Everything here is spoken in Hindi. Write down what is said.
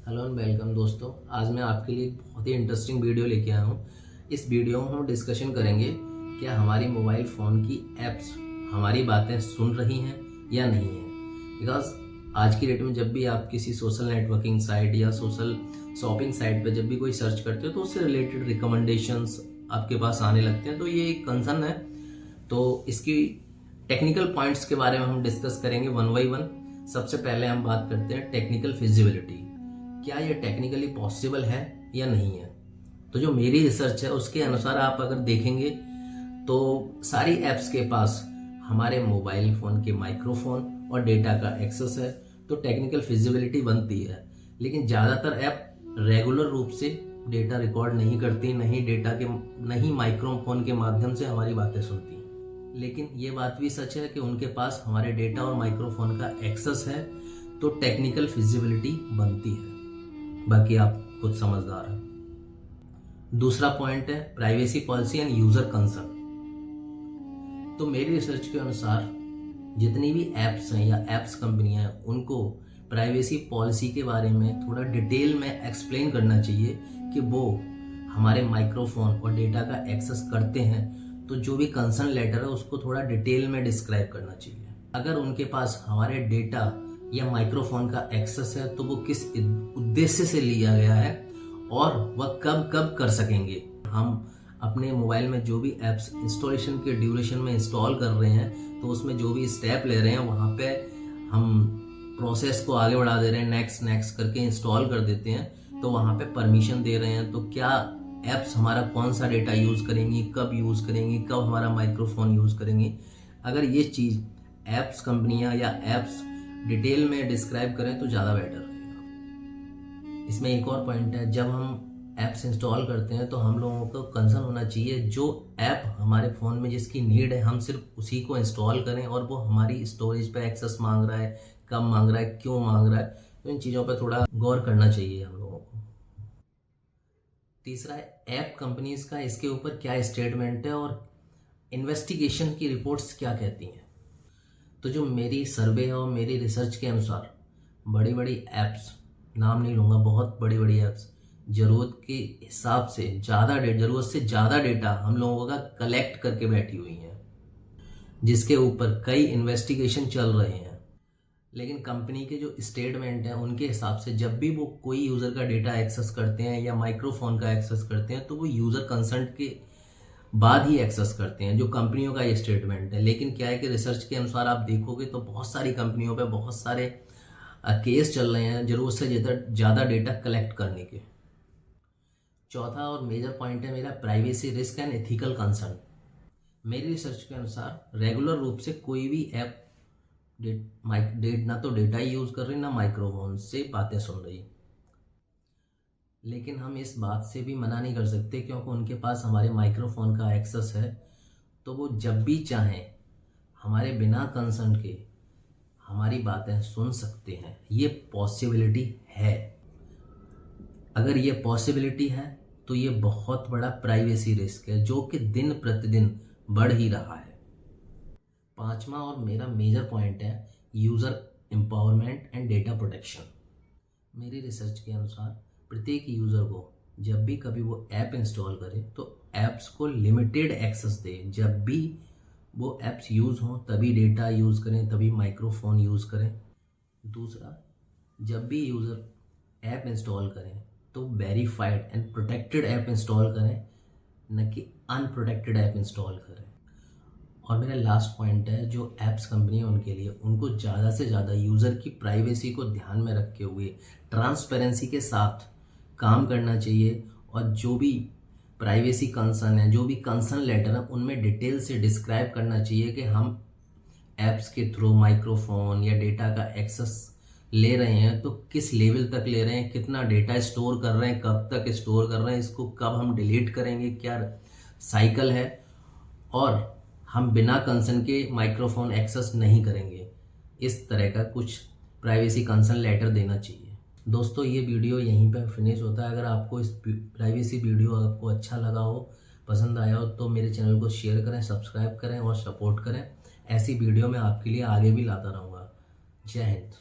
हेलो एंड वेलकम दोस्तों। आज मैं आपके लिए एक बहुत ही इंटरेस्टिंग वीडियो लेके आया हूँ। इस वीडियो में हम डिस्कशन करेंगे क्या हमारी मोबाइल फ़ोन की एप्स हमारी बातें सुन रही हैं या नहीं है। बिकॉज आज की डेट में जब भी आप किसी सोशल नेटवर्किंग साइट या सोशल शॉपिंग साइट पर जब भी कोई सर्च करते हो तो उससे रिलेटेड रिकमेंडेशंस आपके पास आने लगते हैं, तो ये एक कंसर्न है। तो इसकी टेक्निकल पॉइंट्स के बारे में हम डिस्कस करेंगे वन बाई वन। सबसे पहले हम बात करते हैं टेक्निकल फिजिबिलिटी। क्या ये टेक्निकली पॉसिबल है या नहीं है। तो जो मेरी रिसर्च है उसके अनुसार आप अगर देखेंगे तो सारी एप्स के पास हमारे मोबाइल फोन के माइक्रोफोन और डेटा का एक्सेस है, तो टेक्निकल फिजिबिलिटी बनती है। लेकिन ज़्यादातर ऐप रेगुलर रूप से डेटा रिकॉर्ड नहीं करती, नहीं माइक्रोफोन के माध्यम से हमारी बातें सुनती। लेकिन ये बात भी सच है कि उनके पास हमारे डेटा और माइक्रोफोन का एक्सेस है, तो टेक्निकल फिजिबिलिटी बनती है। बाकी आप खुद समझदार हैं। दूसरा पॉइंट है privacy policy and user concern. तो मेरी रिसर्च के अनुसार जितनी भी एप्स हैं या एप्स कंपनियां हैं उनको प्राइवेसी पॉलिसी के बारे में थोड़ा डिटेल में एक्सप्लेन करना चाहिए कि वो हमारे माइक्रोफोन और डेटा का एक्सेस करते हैं, तो जो भी कंसर्न लेटर है उसको थोड़ा डिटेल में डिस्क्राइब करना चाहिए। अगर उनके पास हमारे डेटा या माइक्रोफोन का एक्सेस है तो वो किस उद्देश्य से लिया गया है और वह कब कब कर सकेंगे। हम अपने मोबाइल में जो भी एप्स इंस्टॉलेशन के ड्यूरेशन में इंस्टॉल कर रहे हैं तो उसमें जो भी स्टेप ले रहे हैं वहाँ पे हम प्रोसेस को आगे बढ़ा दे रहे हैं, नेक्स्ट नेक्स्ट करके इंस्टॉल कर देते हैं, तो वहाँ पे परमिशन दे रहे हैं। तो क्या एप्स हमारा कौन सा डेटा यूज़ करेंगी, कब यूज़ करेंगी, कब हमारा माइक्रोफोन यूज़ करेंगी। अगर ये चीज़ एप्स कंपनियां या एप्स डिटेल में डिस्क्राइब करें तो ज़्यादा बेटर रहेगा। इसमें एक और पॉइंट है, जब हम एप्स इंस्टॉल करते हैं तो हम लोगों को कंसर्न होना चाहिए जो ऐप हमारे फ़ोन में जिसकी नीड है हम सिर्फ उसी को इंस्टॉल करें, और वो हमारी स्टोरेज पे एक्सेस मांग रहा है, कब मांग रहा है, क्यों मांग रहा है। तो इन चीज़ों पर थोड़ा गौर करना चाहिए हम लोगों को। तीसरा है ऐप कंपनीज का इसके ऊपर क्या स्टेटमेंट है और इन्वेस्टिगेशन की रिपोर्ट्स क्या कहती हैं। तो जो मेरी सर्वे और मेरी रिसर्च के अनुसार बड़ी बड़ी ऐप्स, नाम नहीं लूँगा, बहुत बड़ी बड़ी ऐप्स ज़रूरत के हिसाब से ज़रूरत से ज़्यादा डेटा हम लोगों का कलेक्ट करके बैठी हुई हैं, जिसके ऊपर कई इन्वेस्टिगेशन चल रहे हैं। लेकिन कंपनी के जो स्टेटमेंट हैं उनके हिसाब से जब भी वो कोई यूज़र का डेटा एक्सेस करते हैं या माइक्रोफोन का एक्सेस करते हैं तो वो यूज़र कंसेंट के बाद ही एक्सेस करते हैं, जो कंपनियों का ये स्टेटमेंट है। लेकिन क्या है कि रिसर्च के अनुसार आप देखोगे तो बहुत सारी कंपनियों पे बहुत सारे केस चल रहे हैं जरूरत से ज़्यादा डेटा कलेक्ट करने के। चौथा और मेजर पॉइंट है मेरा privacy risk and ethical concern. मेरी रिसर्च के अनुसार रेगुलर रूप से कोई भी ऐप ना तो डेटा ही यूज़ कर रही, ना माइक्रोफोन से बातें सुन रही। लेकिन हम इस बात से भी मना नहीं कर सकते क्योंकि उनके पास हमारे माइक्रोफोन का एक्सेस है, तो वो जब भी चाहें हमारे बिना कंसर्न के हमारी बातें सुन सकते हैं। ये पॉसिबिलिटी है। अगर ये पॉसिबिलिटी है तो ये बहुत बड़ा प्राइवेसी रिस्क है जो कि दिन प्रतिदिन बढ़ ही रहा है। पांचवा और मेरा मेजर पॉइंट है user empowerment and data protection. मेरी रिसर्च के अनुसार प्रत्येक यूज़र को जब भी कभी वो ऐप इंस्टॉल करे तो ऐप्स को लिमिटेड एक्सेस दे। जब भी वो ऐप्स यूज़ हों तभी डेटा यूज़ करें, तभी माइक्रोफोन यूज़ करें। दूसरा, जब भी यूज़र ऐप इंस्टॉल करें तो verified and protected app install करें, न कि अनप्रोटेक्टेड ऐप इंस्टॉल करें। और मेरा लास्ट पॉइंट है जो ऐप्स कंपनी है उनके लिए, उनको ज़्यादा से ज़्यादा यूज़र की प्राइवेसी को ध्यान में रखते हुए ट्रांसपेरेंसी के साथ काम करना चाहिए। और जो भी प्राइवेसी कंसर्न है, जो भी कंसर्न लेटर है, उनमें डिटेल से डिस्क्राइब करना चाहिए कि हम ऐप्स के थ्रू माइक्रोफोन या डेटा का एक्सेस ले रहे हैं तो किस लेवल तक ले रहे हैं, कितना डेटा स्टोर कर रहे हैं, कब तक स्टोर कर रहे हैं, इसको कब हम डिलीट करेंगे, क्या साइकिल है, और हम बिना कंसर्न के माइक्रोफोन एक्सेस नहीं करेंगे। इस तरह का कुछ प्राइवेसी कंसर्न लेटर देना चाहिए। दोस्तों, ये वीडियो यहीं पर फिनिश होता है। अगर आपको इस प्राइवेसी वीडियो आपको अच्छा लगा हो, पसंद आया हो, तो मेरे चैनल को शेयर करें, सब्सक्राइब करें और सपोर्ट करें। ऐसी वीडियो मैं आपके लिए आगे भी लाता रहूँगा। जय हिंद।